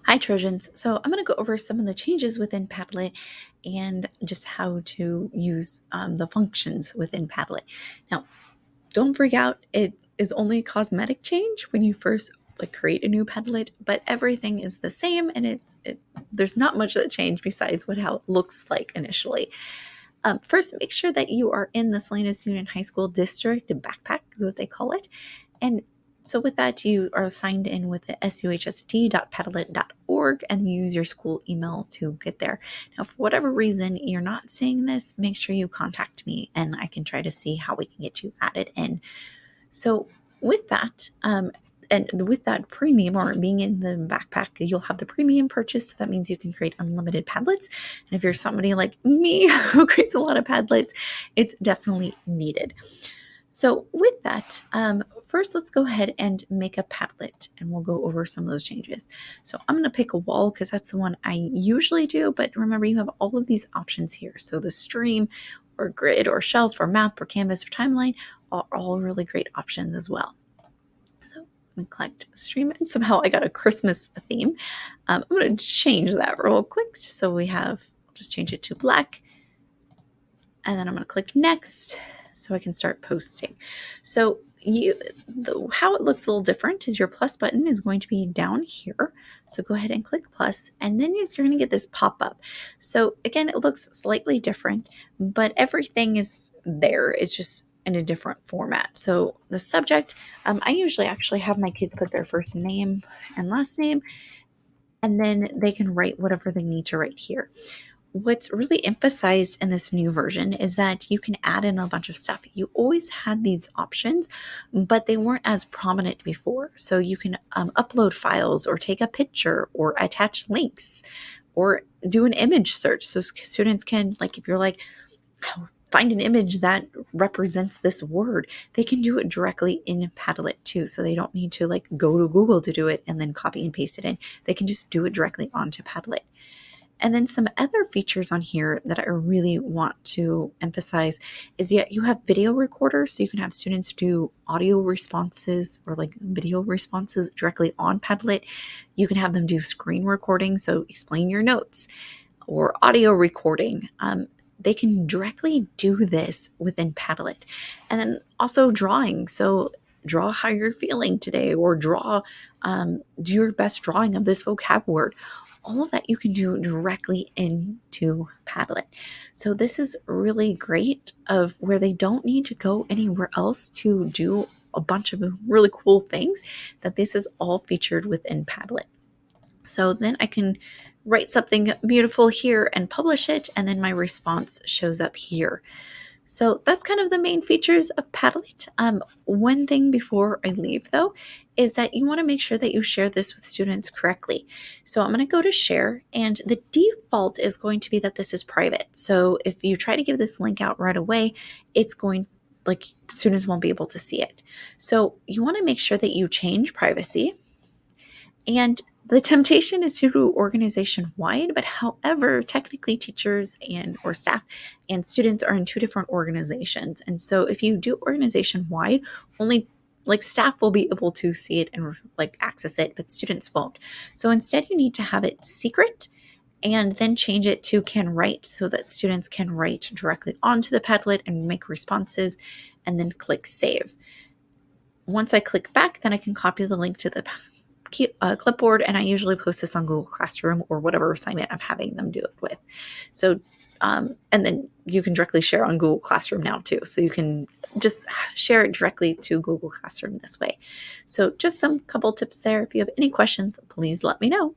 Hi, Trojans. So I'm going to go over some of the changes within Padlet and just how to use the functions within Padlet. Now, don't freak out. It is only a cosmetic change when you first create a new Padlet, but everything is the same, and there's not much that changed besides how it looks like initially. First, make sure that you are in the Salinas Union High School District backpack is what they call it, and so with that, you are signed in with the suhst.padlet.org and use your school email to get there. Now, for whatever reason you're not seeing this, make sure you contact me and I can try to see how we can get you added in. So with that, and with that premium or being in the backpack, you'll have the premium purchase. So that means you can create unlimited Padlets. And if you're somebody like me who creates a lot of Padlets, it's definitely needed. So with that, first let's go ahead and make a Padlet and we'll go over some of those changes. So I'm going to pick a wall because that's the one I usually do, but remember you have all of these options here. So the stream or grid or shelf or map or canvas or timeline are all really great options as well. So we clicked stream and somehow I got a Christmas theme. I'm going to change that real quick just so we have, I'll just change it to black. And then I'm going to click next so I can start posting. So how it looks a little different is your plus button is going to be down here. So go ahead and click plus, and then you're going to get this pop-up. So again, it looks slightly different, but everything is there. It's just in a different format. So the subject, I usually actually have my kids put their first name and last name, and then they can write whatever they need to write here. What's really emphasized in this new version is that you can add in a bunch of stuff. You always had these options, but they weren't as prominent before. So you can upload files or take a picture or attach links or do an image search. So students can, if you're like, oh, find an image that represents this word, they can do it directly in Padlet too. So they don't need to go to Google to do it and then copy and paste it in. They can just do it directly onto Padlet. And then some other features on here that I really want to emphasize is you have video recorders, so you can have students do audio responses or video responses directly on Padlet. You can have them do screen recording, so explain your notes, or audio recording. They can directly do this within Padlet. And then also drawing, so draw how you're feeling today, or do your best drawing of this vocab word. All of that you can do directly into Padlet. So this is really great of where they don't need to go anywhere else to do a bunch of really cool things, that this is all featured within Padlet. So then I can write something beautiful here and publish it, and then my response shows up here. So that's kind of the main features of Padlet. One thing before I leave, though, is that you want to make sure that you share this with students correctly. So I'm going to go to share, and the default is going to be that this is private. So if you try to give this link out right away, it's going, students won't be able to see it. So you want to make sure that you change privacy. And the temptation is to do organization-wide, but however, technically teachers or staff and students are in two different organizations. And so if you do organization-wide, only staff will be able to see it and access it, but students won't. So instead, you need to have it secret and then change it to can write, so that students can write directly onto the Padlet and make responses, and then click save. Once I click back, then I can copy the link to the clipboard, and I usually post this on Google Classroom or whatever assignment I'm having them do it with. So, and then you can directly share on Google Classroom now too. So you can just share it directly to Google Classroom this way. So just some couple tips there. If you have any questions, please let me know.